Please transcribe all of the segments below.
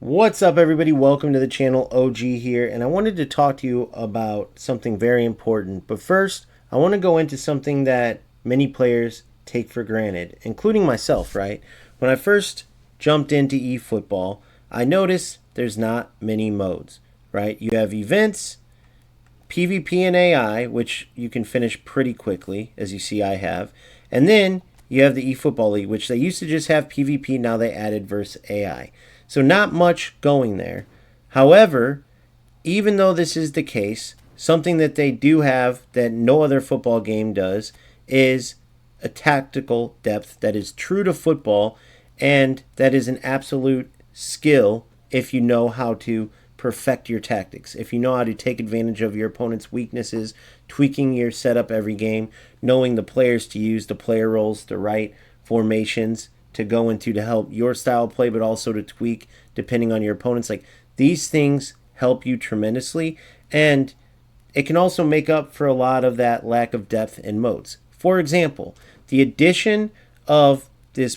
What's up, everybody? Welcome to the channel. OG here, and I wanted to talk to you about something very important. But first, I want to go into something that many players take for granted, including myself, right? When I first jumped into eFootball, I noticed there's not many modes, right? You have events, PvP and AI, which you can finish pretty quickly, as you see I have. And then you have the eFootball League, which they used to just have PvP, now they added versus AI. So not much going there. However, even though this is the case, something that they do have that no other football game does is a tactical depth that is true to football, and that is an absolute skill if you know how to perfect your tactics. If you know how to take advantage of your opponent's weaknesses, tweaking your setup every game, knowing the players to use, the player roles, the right formations to go into to help your style of play, but also to tweak depending on your opponents. Like, these things help you tremendously, and it can also make up for a lot of that lack of depth in modes. For example, the addition of this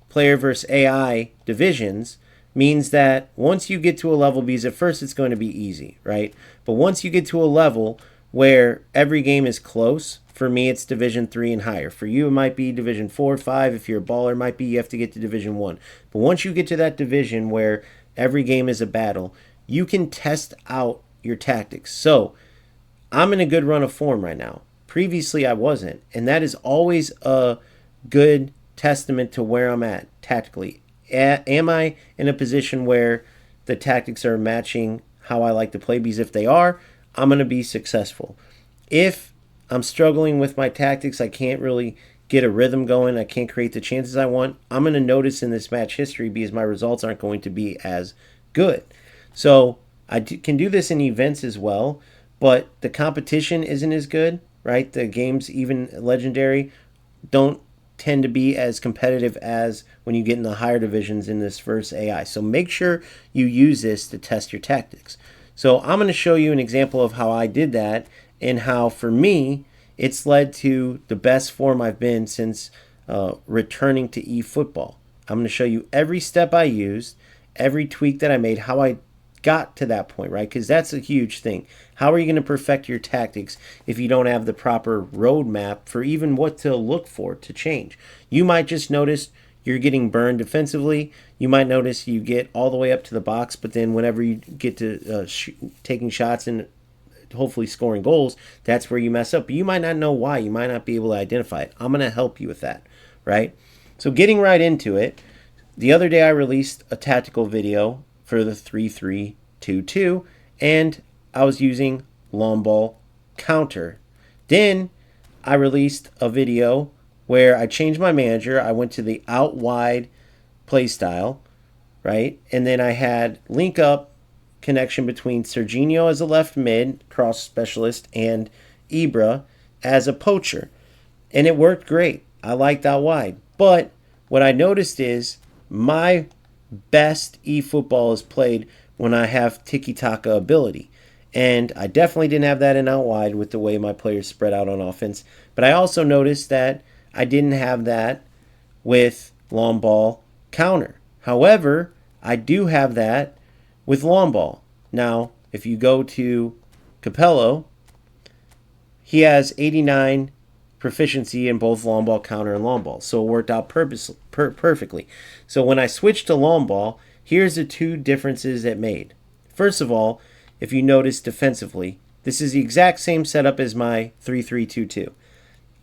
player versus AI divisions means that once you get to a level, because at first it's going to be easy, right? But once you get to a level where every game is close, for me it's Division 3 and higher. For you it might be Division 4, 5. If you're a baller, it might be you have to get to Division 1. But once you get to that division where every game is a battle, you can test out your tactics. So I'm in a good run of form right now. Previously I wasn't, and that is always a good testament to where I'm at tactically. Am I in a position where the tactics are matching how I like to play? Because if they are, I'm going to be successful. If I'm struggling with my tactics, I can't really get a rhythm going, I can't create the chances I want, I'm going to notice in this match history because my results aren't going to be as good. So I can do this in events as well, but the competition isn't as good, right? The games, even legendary, don't tend to be as competitive as when you get in the higher divisions in this versus AI. So make sure you use this to test your tactics. So I'm going to show you an example of how I did that, and how for me it's led to the best form I've been since returning to eFootball. I'm going to show you every step I used, every tweak that I made, how I got to that point, right? Because that's a huge thing. How are you going to perfect your tactics if you don't have the proper roadmap for even what to look for to change? You might just notice you're getting burned defensively. You might notice you get all the way up to the box, but then whenever you get to taking shots and hopefully scoring goals, that's where you mess up. But you might not know why. You might not be able to identify it. I'm going to help you with that, right? So getting right into it, the other day I released a tactical video for the 3-3-2-2, and I was using long ball counter. Then I released a video where I changed my manager. I went to the out wide Playstyle, right? And then I had link up connection between Serginho as a left mid cross specialist and Ibra as a poacher. And it worked great. I liked out wide. But what I noticed is my best eFootball is played when I have tiki-taka ability. And I definitely didn't have that in out wide with the way my players spread out on offense. But I also noticed that I didn't have that with long ball counter. However, I do have that with long ball. Now, if you go to Capello, he has 89 proficiency in both long ball counter and long ball. So it worked out perfectly. So when I switched to long ball, here's the two differences it made. First of all, if you notice defensively, this is the exact same setup as my 3-3-2-2.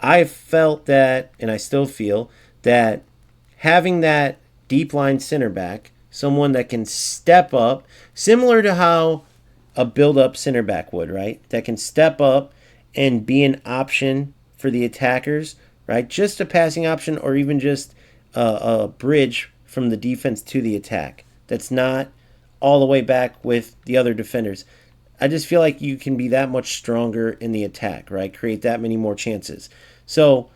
I felt that, and I still feel, that having that deep line center back, someone that can step up, similar to how a build-up center back would, right? That can step up and be an option for the attackers, right? Just a passing option, or even just a bridge from the defense to the attack. That's not all the way back with the other defenders. I just feel like you can be that much stronger in the attack, right? Create that many more chances. So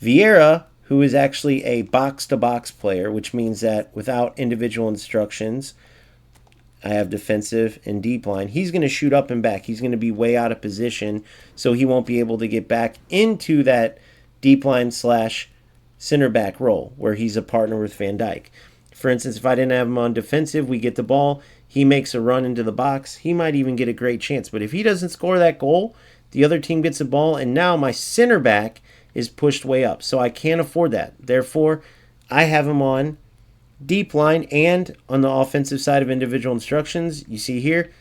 Vieira, who is actually a box-to-box player, which means that without individual instructions, I have defensive and deep line. He's going to shoot up and back. He's going to be way out of position, so he won't be able to get back into that deep line / center back role where he's a partner with Van Dijk. For instance, if I didn't have him on defensive, we get the ball, he makes a run into the box, he might even get a great chance. But if he doesn't score that goal, the other team gets the ball, and now my center back is pushed way up. So I can't afford that. Therefore, I have him on deep line, and on the offensive side of individual instructions, you see here,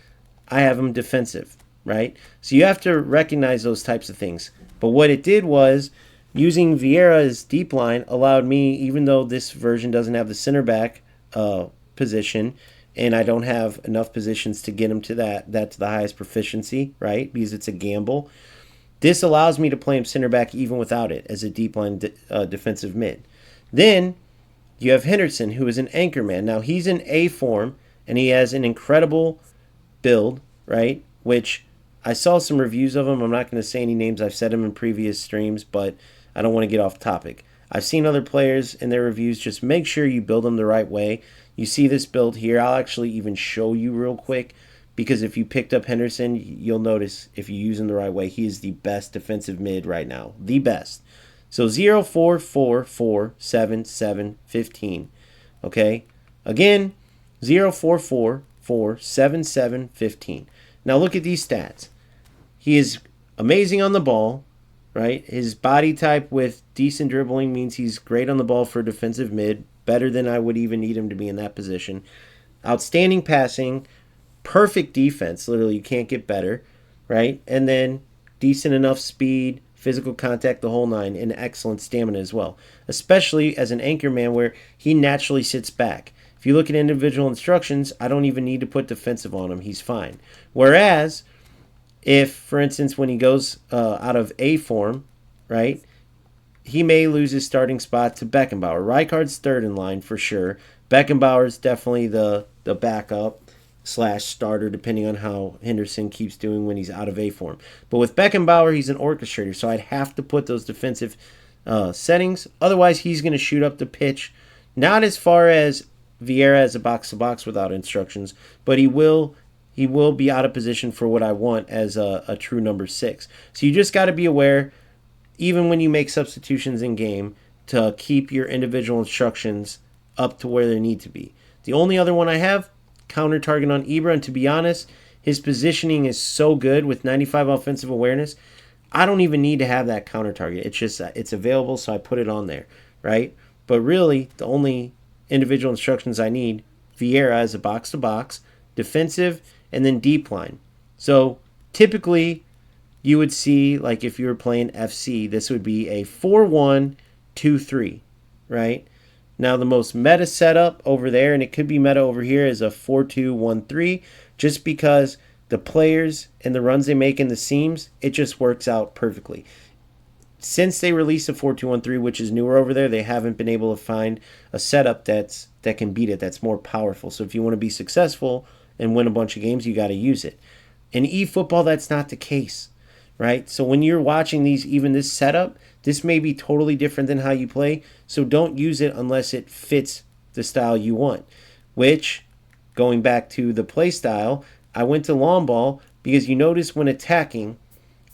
I have him defensive, right? So you have to recognize those types of things. But what it did was, using Vieira as deep line allowed me, even though this version doesn't have the center back position, and I don't have enough positions to get him to that to the highest proficiency, right? Because it's a gamble. This allows me to play him center back even without it as a deep line defensive mid. Then you have Henderson, who is an anchor man. Now he's in A form, and he has an incredible build, right? Which I saw some reviews of him. I'm not going to say any names. I've said them in previous streams, but I don't want to get off topic. I've seen other players in their reviews. Just make sure you build them the right way. You see this build here. I'll actually even show you real quick, because if you picked up Henderson, you'll notice if you use him the right way, he is the best defensive mid right now. The best. So 0, 4, 4, 4, 7, 7, 15. Okay? Again, 0, 4, 4, 4, 7, 7, 15. Now look at these stats. He is amazing on the ball, right? His body type with decent dribbling means he's great on the ball for defensive mid, better than I would even need him to be in that position. Outstanding passing, perfect defense, literally you can't get better, right? And then decent enough speed, physical contact, the whole nine, and excellent stamina as well, especially as an anchor man where he naturally sits back. If you look at individual instructions, I don't even need to put defensive on him. He's fine. Whereas if, for instance, when he goes out of A form, right, he may lose his starting spot to Beckenbauer. Rijkaard's third in line for sure. Beckenbauer's definitely the backup / starter, depending on how Henderson keeps doing when he's out of A form. But with Beckenbauer, he's an orchestrator, so I'd have to put those defensive settings. Otherwise, he's going to shoot up the pitch. Not as far as Vieira as a box-to-box without instructions, but he will be out of position for what I want as a true number 6. So you just got to be aware, even when you make substitutions in game, to keep your individual instructions up to where they need to be. The only other one I have, counter target on Ibra, and to be honest, his positioning is so good with 95 offensive awareness, I don't even need to have that counter target. It's just, it's available, so I put it on there, right? But really, the only individual instructions I need, Vieira as a box-to-box, defensive, and then deep line. So typically you would see, like if you were playing FC, this would be a 4-1-2-3, right? Now the most meta setup over there, and it could be meta over here, is a 4-2-1-3, just because the players and the runs they make in the seams, it just works out perfectly. Since they released a 4-2-1-3, which is newer over there, they haven't been able to find a setup that can beat it, that's more powerful. So if you want to be successful and win a bunch of games, you got to use it. In eFootball, that's not the case, right? So when you're watching these, even this setup, this may be totally different than how you play, so don't use it unless it fits the style you want. Which, going back to the Playstyle, I went to long ball because you notice when attacking,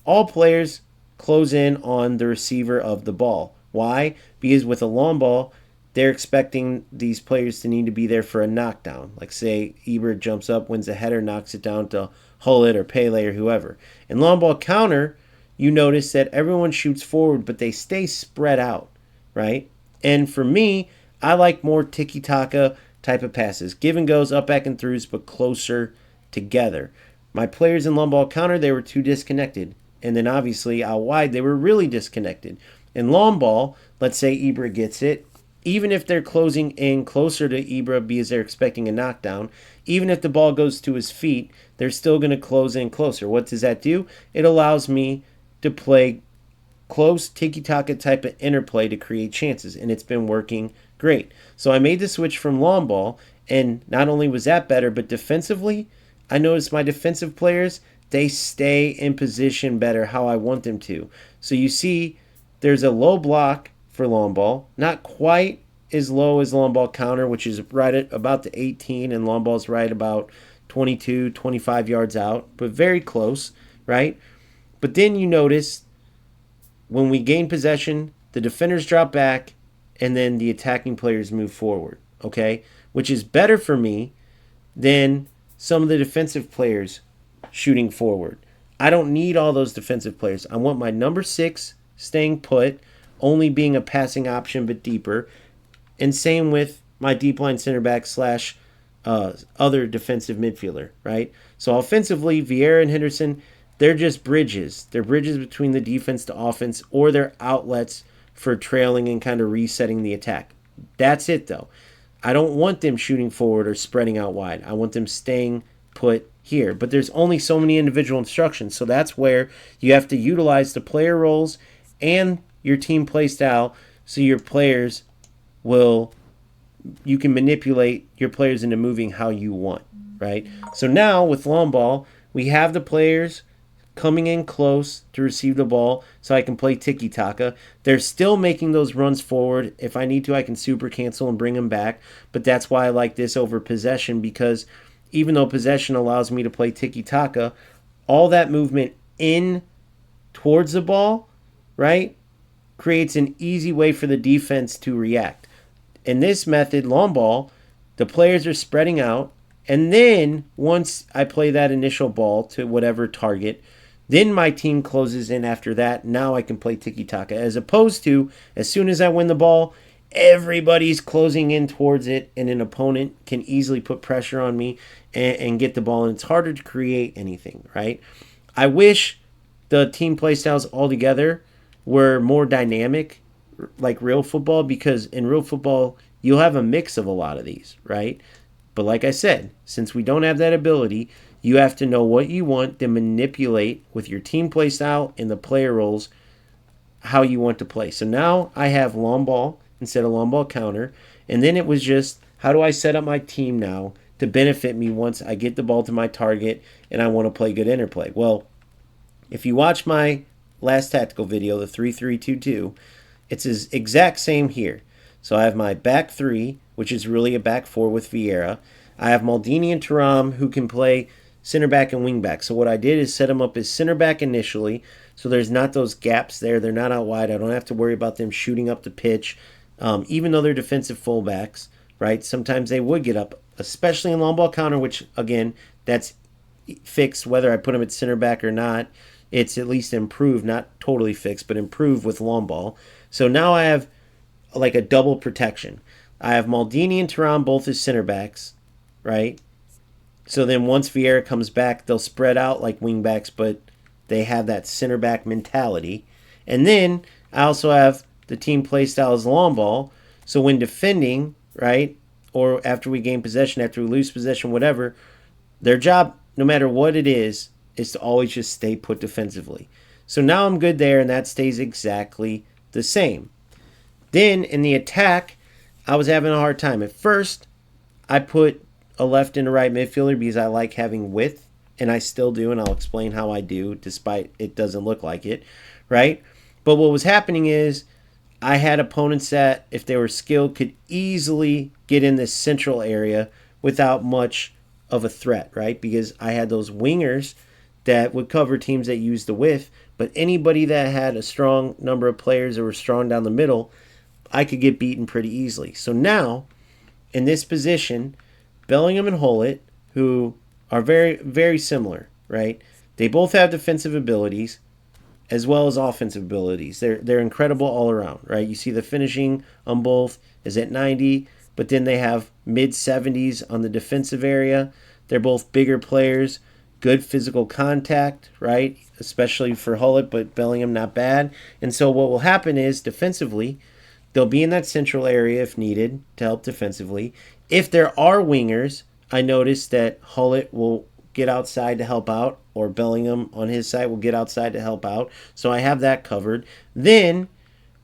all players close in on the receiver of the ball. Why? Because with a long ball, they're expecting these players to need to be there for a knockdown. Like say Ibra jumps up, wins a header, knocks it down to Hullet or Pele or whoever. In long ball counter, you notice that everyone shoots forward, but they stay spread out, right? And for me, I like more tiki-taka type of passes. Give and goes, up, back, and throughs, but closer together. My players in long ball counter, they were too disconnected. And then obviously out wide, they were really disconnected. In long ball, let's say Ibra gets it. Even if they're closing in closer to Ibra because they're expecting a knockdown, even if the ball goes to his feet, they're still going to close in closer. What does that do? It allows me to play close tiki-taka type of interplay to create chances, and it's been working great. So I made the switch from long ball, and not only was that better, but defensively, I noticed my defensive players, they stay in position better how I want them to. So you see there's a low block for long ball, not quite as low as long ball counter, which is right at about the 18, and long ball's right about 22, 25 yards out, but very close, right? But then you notice when we gain possession, the defenders drop back, and then the attacking players move forward, okay, which is better for me than some of the defensive players shooting forward. I don't need all those defensive players. I want my number 6 staying put, only being a passing option but deeper. And same with my deep line center back slash other defensive midfielder, right? So offensively, Vieira and Henderson, they're just bridges. They're bridges between the defense to offense, or they're outlets for trailing and kind of resetting the attack. That's it, though. I don't want them shooting forward or spreading out wide. I want them staying put here. But there's only so many individual instructions, so that's where you have to utilize the player roles and your team play style so your players will, you can manipulate your players into moving how you want, right? So now with long ball, we have the players coming in close to receive the ball so I can play tiki-taka. They're still making those runs forward. If I need to, I can super cancel and bring them back. But that's why I like this over possession, because even though possession allows me to play tiki-taka, all that movement in towards the ball, right, creates an easy way for the defense to react. In this method, long ball, the players are spreading out, and then once I play that initial ball to whatever target, then my team closes in after that. Now I can play tiki-taka, as opposed to as soon as I win the ball, everybody's closing in towards it, and an opponent can easily put pressure on me and get the ball, and it's harder to create anything, right? I wish the team play styles altogether were more dynamic, like real football, because in real football, you'll have a mix of a lot of these, right? But like I said, since we don't have that ability, you have to know what you want to manipulate with your team play style and the player roles how you want to play. So now I have long ball instead of long ball counter, and then it was just how do I set up my team now to benefit me once I get the ball to my target and I want to play good interplay. Well, if you watch my last tactical video, the 3-3-2-2, it's the exact same here. So I have my back 3, which is really a back 4 with Vieira. I have Maldini and Thuram, who can play center back and wing back. So what I did is set them up as center back initially, so there's not those gaps there. They're not out wide. I don't have to worry about them shooting up the pitch, even though they're defensive fullbacks, right? Sometimes they would get up, especially in long ball counter, which, again, that's fixed whether I put them at center back or not. It's at least improved, not totally fixed, but improved with long ball. So now I have like a double protection. I have Maldini and Thuram both as center backs, right? So then once Vieira comes back, they'll spread out like wing backs, but they have that center back mentality. And then I also have the team play style as long ball. So when defending, right, or after we gain possession, after we lose possession, whatever, their job, no matter what it is to always just stay put defensively. So now I'm good there, and that stays exactly the same. Then in the attack, I was having a hard time. At first, I put a left and a right midfielder because I like having width, and I still do, and I'll explain how I do, despite it doesn't look like it, right? But what was happening is I had opponents that, if they were skilled, could easily get in this central area without much of a threat, right? Because I had those wingers that would cover teams that used the width, but anybody that had a strong number of players that were strong down the middle, I could get beaten pretty easily. So now, in this position, Bellingham and Hullet, who are very, very similar, right? They both have defensive abilities as well as offensive abilities. They're incredible all around, right? You see the finishing on both is at 90, but then they have mid-70s on the defensive area. They're both bigger players, good physical contact, right? Especially for Hullet, but Bellingham not bad. And so what will happen is, defensively, they'll be in that central area if needed to help defensively. If there are wingers, I noticed that Hullet will get outside to help out, or Bellingham on his side will get outside to help out. So I have that covered. Then,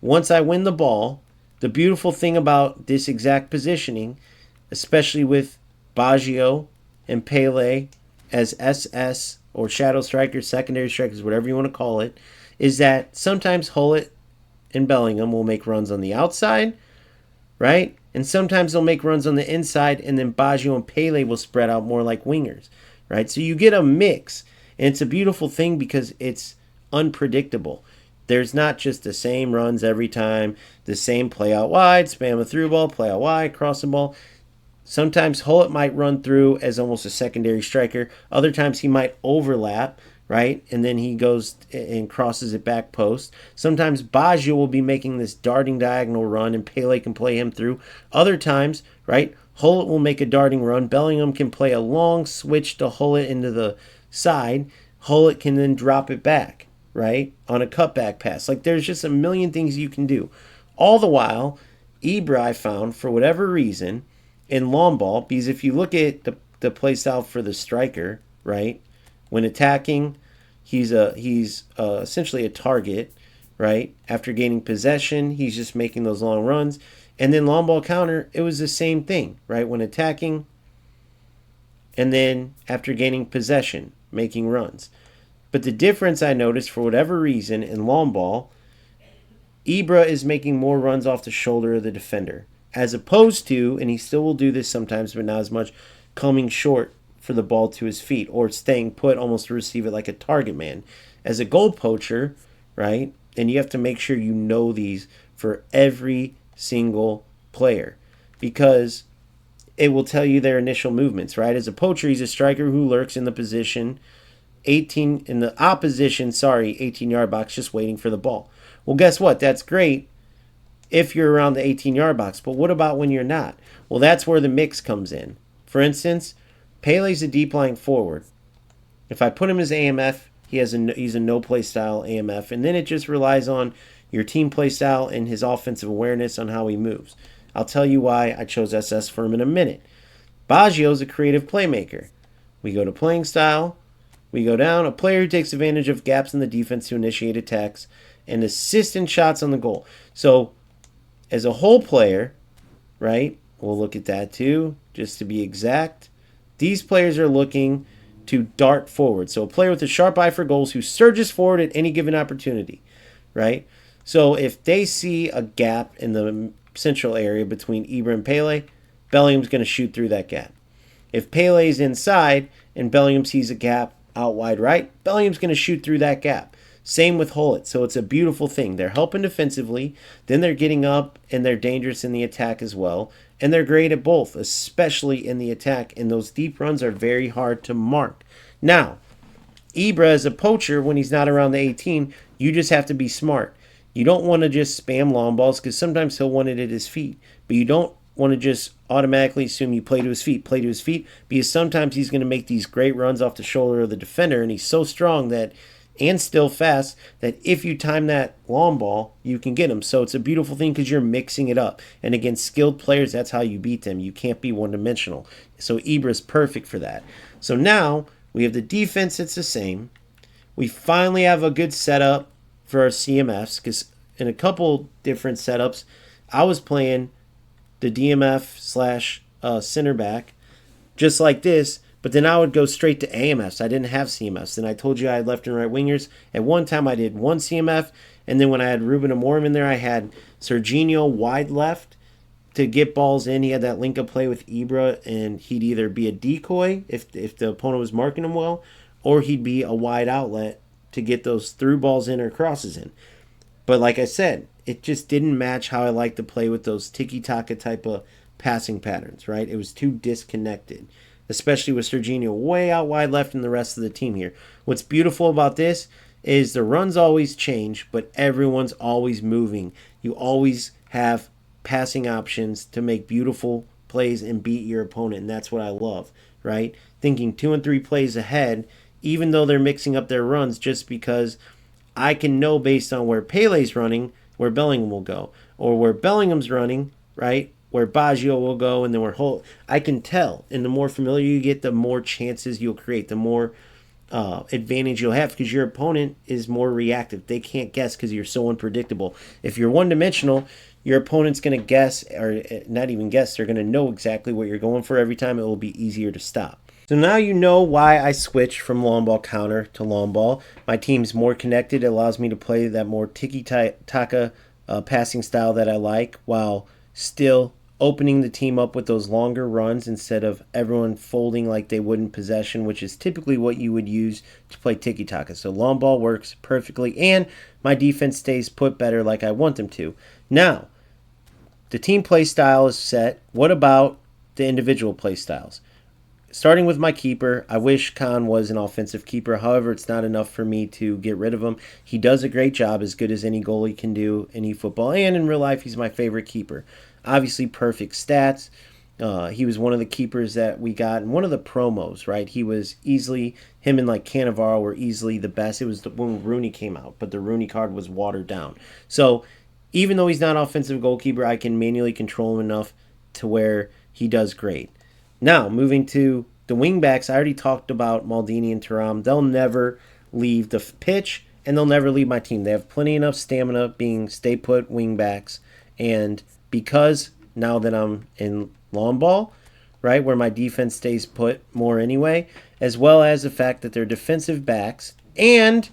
once I win the ball, the beautiful thing about this exact positioning, especially with Baggio and Pele as SS or shadow strikers, secondary strikers, whatever you want to call it, is that sometimes Hullet and Bellingham will make runs on the outside, right? And sometimes they'll make runs on the inside, and then Baggio and Pele will spread out more like wingers, right? So you get a mix, and it's a beautiful thing because it's unpredictable. There's not just the same runs every time, the same play out wide, spam a through ball, play out wide, cross the ball. Sometimes Hullet might run through as almost a secondary striker. Other times he might overlap, right? And then he goes and crosses it back post. Sometimes Baggio will be making this darting diagonal run and Pele can play him through. Other times, right, Hullet will make a darting run. Bellingham can play a long switch to Hullet into the side. Hullet can then drop it back, right, on a cutback pass. Like, there's just a million things you can do. All the while, Ibra, I found, for whatever reason, in long ball, because if you look at the play style for the striker, right, when attacking, he's essentially a target, right? After gaining possession, he's just making those long runs. And then long ball counter, it was the same thing, right? When attacking, and then after gaining possession, making runs. But the difference I noticed, for whatever reason, in long ball, Ibra is making more runs off the shoulder of the defender, as opposed to, and he still will do this sometimes, but not as much, coming short for the ball to his feet or staying put almost to receive it like a target man. As a goal poacher, right, and you have to make sure you know these for every single player because it will tell you their initial movements, right? As a poacher, he's a striker who lurks in the position 18-yard box just waiting for the ball. Well, guess what? That's great if you're around the 18-yard box, but what about when you're not? Well, that's where the mix comes in. For instance, Pele's a deep lying forward. If I put him as AMF, he's a no play style AMF, and then it just relies on your team play style and his offensive awareness on how he moves. I'll tell you why I chose SS for him in a minute. Baggio's a creative playmaker. We go to playing style. We go down, a player who takes advantage of gaps in the defense to initiate attacks and assist in shots on the goal. So, as a whole player, right, we'll look at that too, just to be exact. These players are looking to dart forward. So a player with a sharp eye for goals who surges forward at any given opportunity, right? So if they see a gap in the central area between Ibra and Pele, Bellingham's going to shoot through that gap. If Pele's inside and Bellingham sees a gap out wide right, Bellingham's going to shoot through that gap. Same with Hullet. So it's a beautiful thing. They're helping defensively, then they're getting up and they're dangerous in the attack as well. And they're great at both, especially in the attack. And those deep runs are very hard to mark. Now, Ibra as a poacher, when he's not around the 18, you just have to be smart. You don't want to just spam long balls because sometimes he'll want it at his feet. But you don't want to just automatically assume you play to his feet, because sometimes he's going to make these great runs off the shoulder of the defender. And he's so strong that, and still fast, that if you time that long ball, you can get him. So it's a beautiful thing because you're mixing it up. And against skilled players, that's how you beat them. You can't be one-dimensional. So Ibra's perfect for that. So now we have the defense that's the same. We finally have a good setup for our CMFs because in a couple different setups, I was playing the DMF slash center back just like this, but then I would go straight to AMFs. I didn't have CMFs. And I told you I had left and right wingers. At one time I did one CMF, and then when I had Ruben Amorim in there, I had Serginho wide left to get balls in. He had that link-up play with Ibra, and he'd either be a decoy if the opponent was marking him well, or he'd be a wide outlet to get those through balls in or crosses in. But like I said, it just didn't match how I like to play with those tiki-taka type of passing patterns, right? It was too disconnected, especially with Serginho way out wide left and the rest of the team here. What's beautiful about this is the runs always change, but everyone's always moving. You always have passing options to make beautiful plays and beat your opponent, and that's what I love, right? Thinking 2 and 3 plays ahead, even though they're mixing up their runs, just because I can know based on where Pele's running, where Bellingham will go, or where Bellingham's running, right, where Baggio will go, and then where I can tell. And the more familiar you get, the more chances you'll create, the more advantage you'll have, because your opponent is more reactive. They can't guess because you're so unpredictable. If you're one-dimensional, your opponent's going to guess, or not even guess, they're going to know exactly what you're going for every time. It will be easier to stop. So now you know why I switched from long ball counter to long ball. My team's more connected. It allows me to play that more tiki-taka passing style that I like, while still opening the team up with those longer runs instead of everyone folding like they would in possession, which is typically what you would use to play tiki-taka. So long ball works perfectly, and my defense stays put better like I want them to. Now, the team play style is set. What about the individual play styles? Starting with my keeper, I wish Khan was an offensive keeper. However, it's not enough for me to get rid of him. He does a great job, as good as any goalie can do in eFootball. And in real life, he's my favorite keeper. Obviously, perfect stats. He was one of the keepers that we got in one of the promos, right? He was easily, him and like Cannavaro were easily the best. It was when Rooney came out, but the Rooney card was watered down. So even though he's not offensive goalkeeper, I can manually control him enough to where he does great. Now, moving to the wingbacks, I already talked about Maldini and Thuram. They'll never leave the pitch, and they'll never leave my team. They have plenty enough stamina being stay-put wingbacks. And because now that I'm in long ball, right, where my defense stays put more anyway, as well as the fact that they're defensive backs and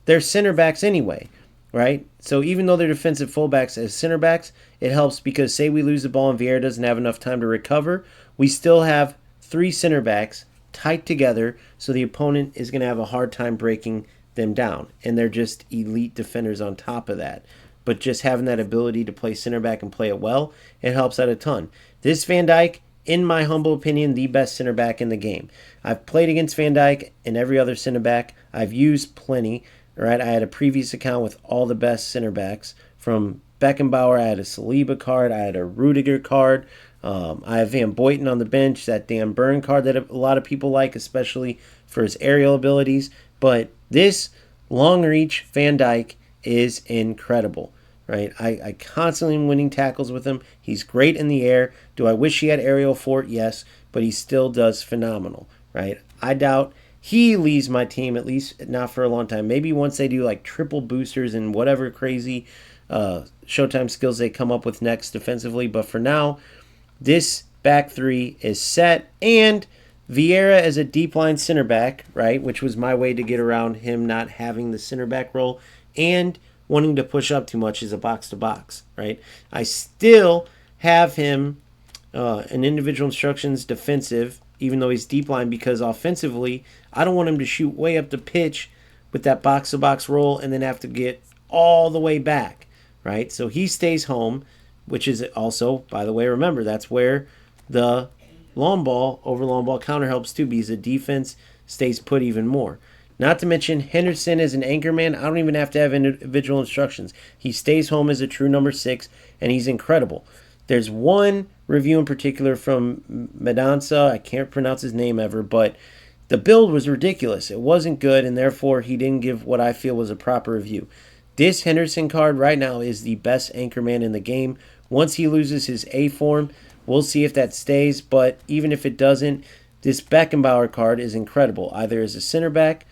they're center backs anyway, right? So even though they're defensive fullbacks as center backs, it helps because say we lose the ball and Vieira doesn't have enough time to recover, we still have 3 center backs tight together, so the opponent is going to have a hard time breaking them down. And they're just elite defenders on top of that. But just having that ability to play center back and play it well, it helps out a ton. This Van Dijk, in my humble opinion, the best center back in the game. I've played against Van Dijk and every other center back. I've used plenty. Right, I had a previous account with all the best center backs. From Beckenbauer, I had a Saliba card, I had a Rudiger card. I have Van Boyten on the bench, that Dan Burn card that a lot of people like, especially for his aerial abilities. But this long reach Van Dijk is incredible. Right, I constantly am winning tackles with him. He's great in the air. Do I wish he had aerial fort? Yes, but he still does phenomenal. Right, I doubt he leaves my team, at least not for a long time. Maybe once they do like triple boosters and whatever crazy Showtime skills they come up with next defensively. But for now, this back three is set. And Vieira as a deep line center back, right, which was my way to get around him not having the center back role and wanting to push up too much as a box-to-box, right? I still have him in individual instructions defensive, even though he's deep line, because offensively, I don't want him to shoot way up the pitch with that box-to-box roll and then have to get all the way back, right? So he stays home, which is also, by the way, remember, that's where the long ball, over long ball counter helps too, because the defense stays put even more. Not to mention, Henderson is an anchor man. I don't even have to have individual instructions. He stays home as a true number 6, and he's incredible. There's one review in particular from Medanza. I can't pronounce his name ever, but the build was ridiculous. It wasn't good, and therefore he didn't give what I feel was a proper review. This Henderson card right now is the best anchorman in the game. Once he loses his A form, we'll see if that stays, but even if it doesn't, this Beckenbauer card is incredible, either as a center back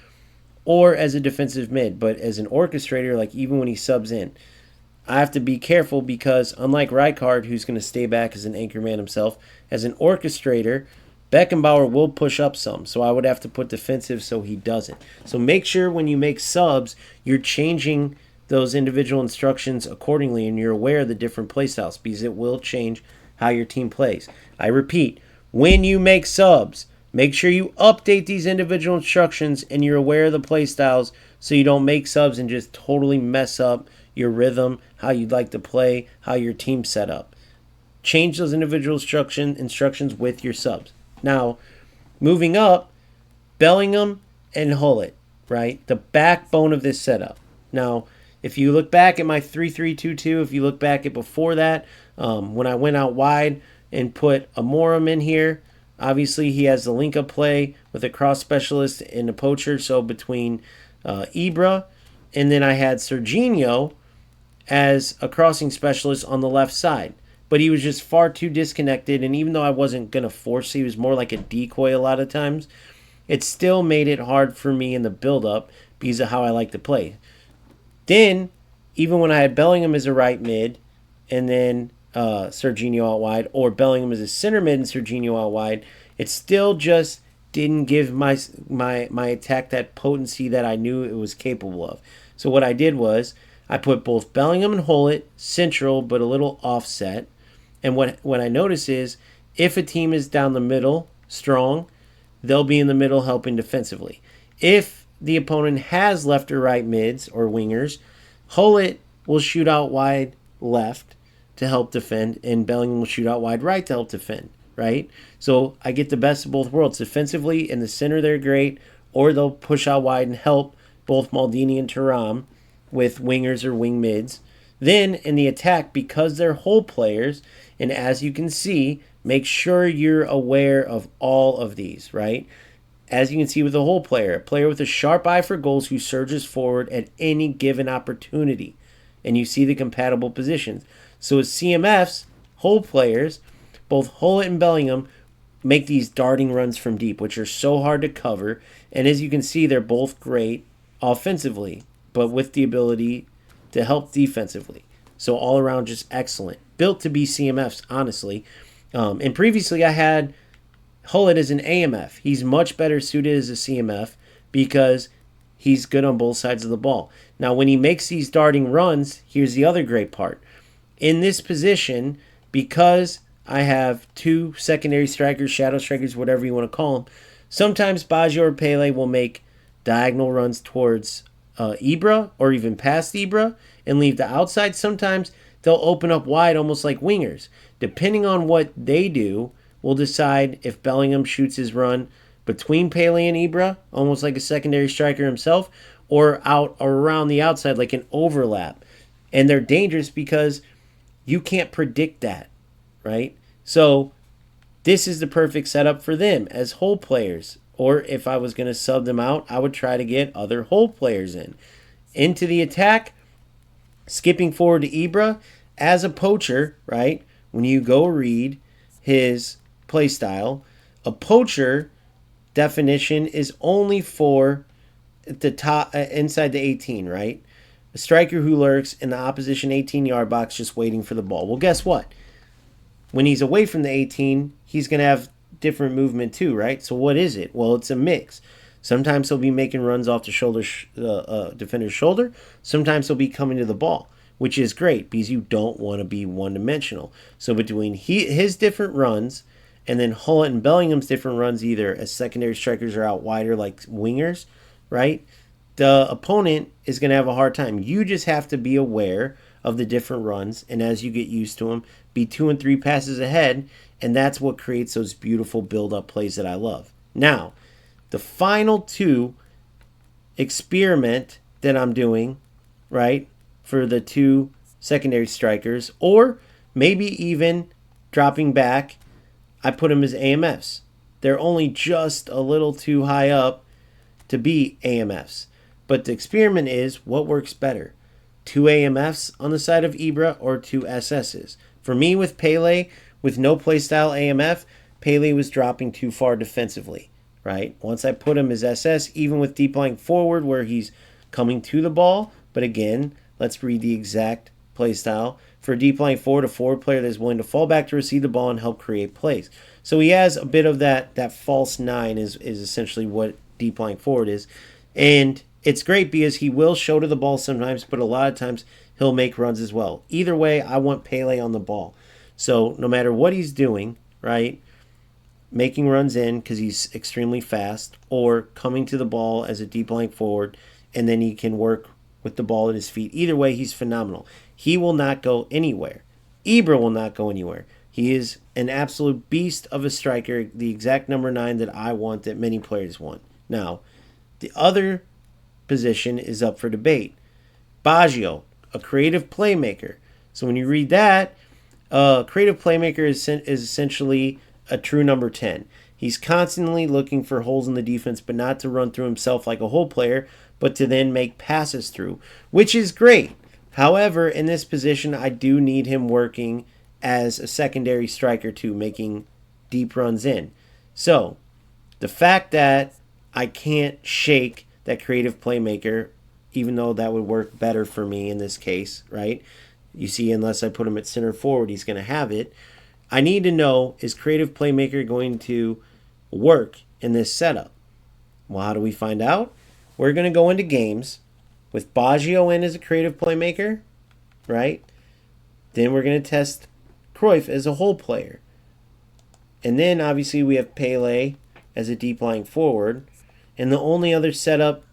or as a defensive mid. But as an orchestrator, like even when he subs in, I have to be careful because unlike Rijkaard, who's going to stay back as an anchorman himself, as an orchestrator, Beckenbauer will push up some. So I would have to put defensive so he doesn't. So make sure when you make subs, you're changing those individual instructions accordingly and you're aware of the different playstyles because it will change how your team plays. I repeat, when you make subs, make sure you update these individual instructions and you're aware of the playstyles so you don't make subs and just totally mess up your rhythm, how you'd like to play, how your team's set up. Change those individual instructions with your subs. Now, moving up, Bellingham and Hullet, right? The backbone of this setup. Now, if you look back at my 3-3-2-2, if you look back at before that, when I went out wide and put Amorim in here, obviously he has the link-up play with a cross specialist and a poacher, so between Ibra, and then I had Serginho as a crossing specialist on the left side. But he was just far too disconnected, and even though I wasn't going to force, he was more like a decoy a lot of times, it still made it hard for me in the build-up because of how I like to play. Then, even when I had Bellingham as a right mid, and then Serginho out wide, or Bellingham as a center mid and Serginho out wide, it still just didn't give my attack that potency that I knew it was capable of. So what I did was, I put both Bellingham and Hullet central, but a little offset. And what I notice is if a team is down the middle strong, they'll be in the middle helping defensively. If the opponent has left or right mids or wingers, Hullet will shoot out wide left to help defend, and Bellingham will shoot out wide right to help defend, right? So I get the best of both worlds. Defensively, in the center, they're great, or they'll push out wide and help both Maldini and Thuram with wingers or wing mids. Then in the attack, because they're whole players, and as you can see, make sure you're aware of all of these, right? As you can see with a whole player, a player with a sharp eye for goals who surges forward at any given opportunity. And you see the compatible positions. So as CMFs, whole players, both Hullet and Bellingham make these darting runs from deep, which are so hard to cover. And as you can see, they're both great offensively, but with the ability to help defensively. So all around, just excellent. Built to be CMFs, honestly. And previously I had Hullet as an AMF. He's much better suited as a CMF because he's good on both sides of the ball. Now, when he makes these darting runs, here's the other great part. In this position, because I have two secondary strikers, shadow strikers, whatever you want to call them, sometimes Baggio or Pele will make diagonal runs towards Ibra or even past Ibra and leave the outside. Sometimes they'll open up wide almost like wingers. Depending on what they do, we'll decide if Bellingham shoots his run between Pele and Ibra, almost like a secondary striker himself, or out or around the outside like an overlap. And they're dangerous because you can't predict that, right? So this is the perfect setup for them as whole players. Or if I was going to sub them out, I would try to get other whole players in. Into the attack, skipping forward to Ibra, as a poacher, right? When you go read his playstyle, a poacher definition is only for the top inside the 18, right? A striker who lurks in the opposition 18-yard box just waiting for the ball. Well, guess what? When he's away from the 18, he's going to have different movement too, right? So what is it? Well, it's a mix. Sometimes he'll be making runs off the shoulder, defender's shoulder. Sometimes he'll be coming to the ball, which is great because you don't want to be one-dimensional. So between his different runs and then Hullet and Bellingham's different runs, either as secondary strikers or out wider like wingers, right? The opponent is going to have a hard time. You just have to be aware of the different runs, and as you get used to them, be 2 and 3 passes ahead, and that's what creates those beautiful build-up plays that I love. Now, the final two experiment that I'm doing, right, for the two secondary strikers, or maybe even dropping back, I put them as AMFs. They're only just a little too high up to be AMFs. But the experiment is what works better, 2 AMFs on the side of Ibra or 2 SSs. For me, with Pele, with no playstyle AMF, Pele was dropping too far defensively, right? Once I put him as SS, even with deep lying forward where he's coming to the ball, but again, let's read the exact playstyle. For a deep lying forward, a forward player that is willing to fall back to receive the ball and help create plays. So he has a bit of that false 9 is essentially what deep lying forward is. And it's great because he will shoulder the ball sometimes, but a lot of times he'll make runs as well. Either way, I want Pele on the ball. So no matter what he's doing, right, making runs in because he's extremely fast, or coming to the ball as a deep lying forward, and then he can work with the ball at his feet. Either way, he's phenomenal. He will not go anywhere. Ibra will not go anywhere. He is an absolute beast of a striker, the exact number 9 that I want, that many players want. Now, the other position is up for debate. Baggio, a creative playmaker. So when you read that, creative playmaker is essentially a true number 10. He's constantly looking for holes in the defense, but not to run through himself like a whole player, but to then make passes through, which is great. However, in this position, I do need him working as a secondary striker too, making deep runs in. So, the fact that I can't shake that creative playmaker, even though that would work better for me in this case, right? You see, unless I put him at center forward, he's going to have it. I need to know, is creative playmaker going to work in this setup? Well, how do we find out? We're going to go into games with Baggio in as a creative playmaker, right? Then we're going to test Cruyff as a whole player. And then obviously we have Pele as a deep lying forward. And the only other setup,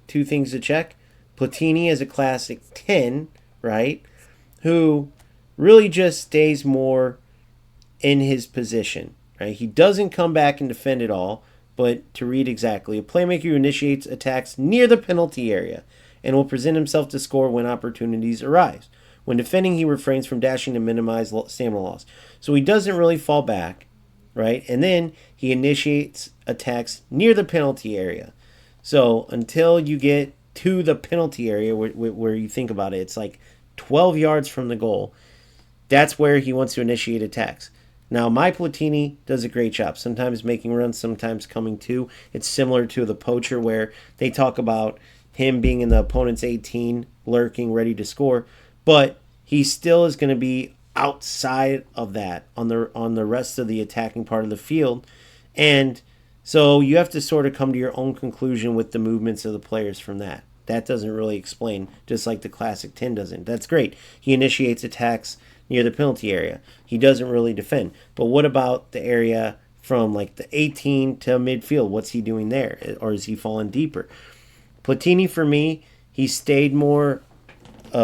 two things to check: Platini as a classic 10, right? Who really just stays more in his position, right? He doesn't come back and defend it all, but to read exactly, a playmaker who initiates attacks near the penalty area and will present himself to score when opportunities arise. When defending, he refrains from dashing to minimize stamina loss. So he doesn't really fall back, right? And then he initiates attacks near the penalty area. So until you get to the penalty area where you think about it, it's like 12 yards from the goal. That's where he wants to initiate attacks. Now, my Platini does a great job, sometimes making runs, sometimes coming to. It's similar to the poacher where they talk about him being in the opponent's 18, lurking, ready to score, but he still is going to be outside of that on the rest of the attacking part of the field. And so you have to sort of come to your own conclusion with the movements of the players from that. That doesn't really explain, just like the classic 10 doesn't. That's great. He initiates attacks near the penalty area. He doesn't really defend. But what about the area from like the 18 to midfield? What's he doing there? Or is he falling deeper? Platini, for me, he stayed more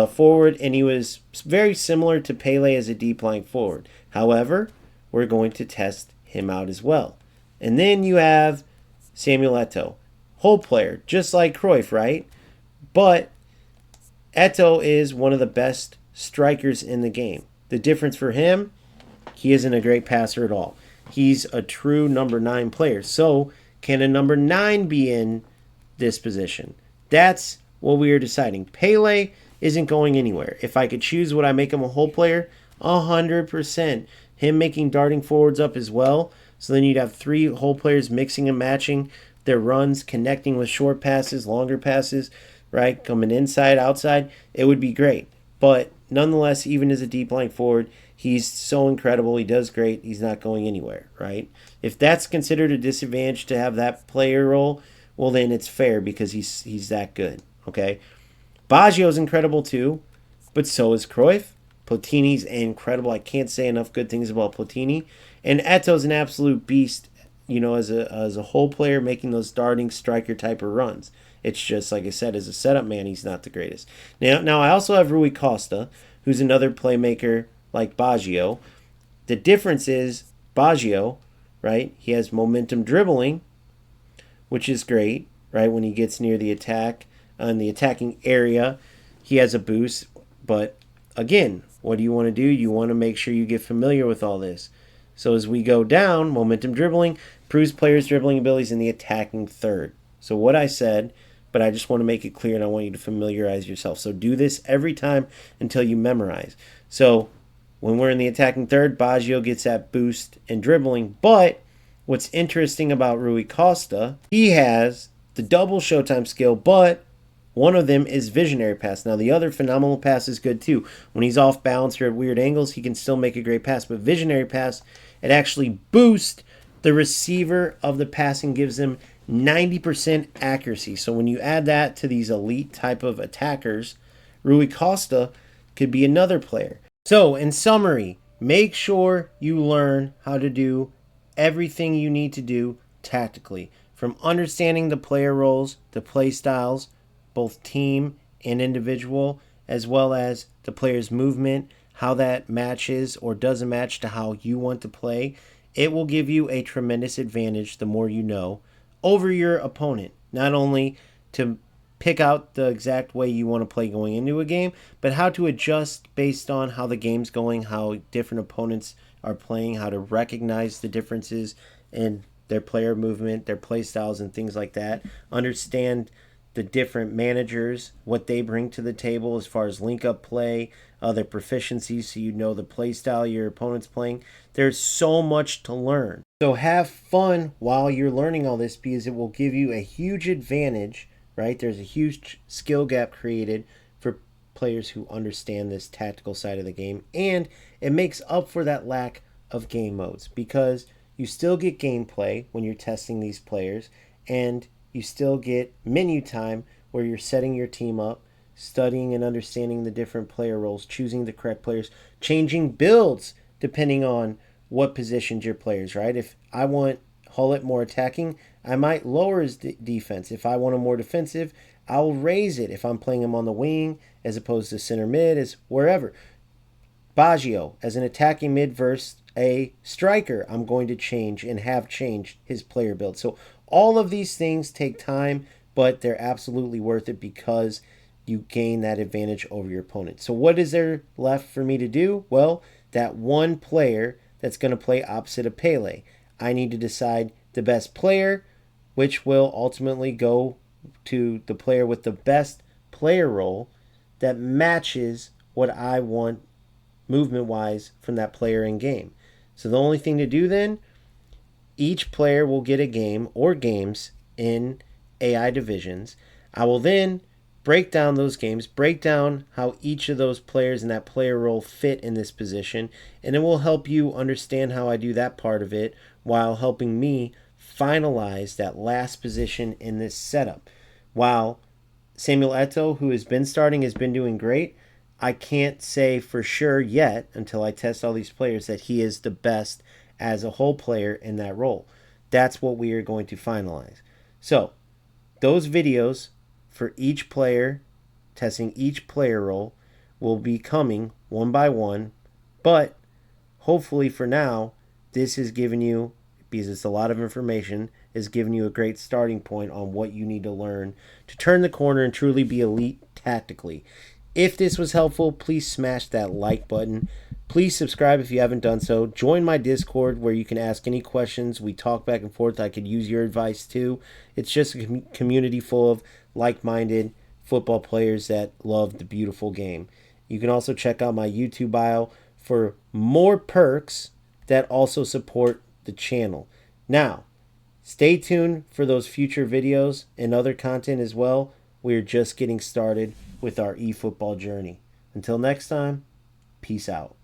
forward, and he was very similar to Pele as a deep lying forward. However, we're going to test him out as well. And then you have Samuel Eto'o, whole player, just like Cruyff, right? But Eto'o is one of the best strikers in the game. The difference for him, he isn't a great passer at all. He's a true number 9 player. So can a number 9 be in this position? That's what we are deciding. Pele isn't going anywhere. If I could choose, would I make him a whole player? 100%. Him making darting forwards up as well. So then you'd have 3 whole players mixing and matching their runs, connecting with short passes, longer passes, right? Coming inside, outside. It would be great. But nonetheless, even as a deep lying forward, he's so incredible. He does great. He's not going anywhere, right? If that's considered a disadvantage to have that player role, well, then it's fair because he's that good, okay? Baggio's incredible too, but so is Cruyff. Platini's incredible. I can't say enough good things about Platini. And Eto's an absolute beast, you know, as a whole player making those darting striker type of runs. It's just, like I said, as a setup man, he's not the greatest. Now I also have Rui Costa, who's another playmaker like Baggio. The difference is Baggio, right? He has momentum dribbling, which is great, right? When he gets near the attack, in the attacking area, he has a boost. But again, what do you want to do? You want to make sure you get familiar with all this. So as we go down, momentum dribbling proves players' dribbling abilities in the attacking third. So what I said, but I just want to make it clear and I want you to familiarize yourself. So do this every time until you memorize. So when we're in the attacking third, Baggio gets that boost in dribbling. But what's interesting about Rui Costa, he has the double showtime skill, but one of them is visionary pass. Now, the other phenomenal pass is good too. When he's off balance or at weird angles, he can still make a great pass. But visionary pass, it actually boosts the receiver of the pass and gives them 90% accuracy. So when you add that to these elite type of attackers, Rui Costa could be another player. So in summary, make sure you learn how to do everything you need to do tactically. From understanding the player roles, the play styles, both team and individual, as well as the player's movement, how that matches or doesn't match to how you want to play. It will give you a tremendous advantage the more you know over your opponent. Not only to pick out the exact way you want to play going into a game, but how to adjust based on how the game's going, how different opponents are playing, how to recognize the differences in their player movement, their play styles, and things like that. Understand the different managers, what they bring to the table as far as link-up play, their proficiencies, so you know the play style your opponent's playing. There's so much to learn. So have fun while you're learning all this because it will give you a huge advantage, right? There's a huge skill gap created for players who understand this tactical side of the game, and it makes up for that lack of game modes because you still get gameplay when you're testing these players, and you still get menu time where you're setting your team up, studying and understanding the different player roles, choosing the correct players, changing builds depending on what positions your players, right? If I want Hullet more attacking, I might lower his defense. If I want him more defensive, I'll raise it if I'm playing him on the wing as opposed to center mid, as wherever. Baggio as an attacking mid versus a striker, I'm going to change and have changed his player build. So all of these things take time, but they're absolutely worth it because you gain that advantage over your opponent. So what is there left for me to do? Well, that one player that's going to play opposite of Pele. I need to decide the best player, which will ultimately go to the player with the best player role that matches what I want movement-wise from that player in game. So the only thing to do then, each player will get a game or games in AI divisions. I will then break down those games, break down how each of those players in that player role fit in this position, and it will help you understand how I do that part of it while helping me finalize that last position in this setup. While Samuel Eto'o, who has been starting, has been doing great, I can't say for sure yet until I test all these players that he is the best as a whole player in that role. That's what we are going to finalize. So those videos for each player, testing each player role, will be coming one by one. But hopefully for now, this has given you, because it's a lot of information, has given you a great starting point on what you need to learn to turn the corner and truly be elite tactically. If this was helpful, please smash that like button. Please subscribe if you haven't done so. Join my Discord where you can ask any questions. We talk back and forth. I could use your advice too. It's just a community full of like-minded football players that love the beautiful game. You can also check out my YouTube bio for more perks that also support the channel. Now, stay tuned for those future videos and other content as well. We're just getting started with our eFootball journey. Until next time, peace out.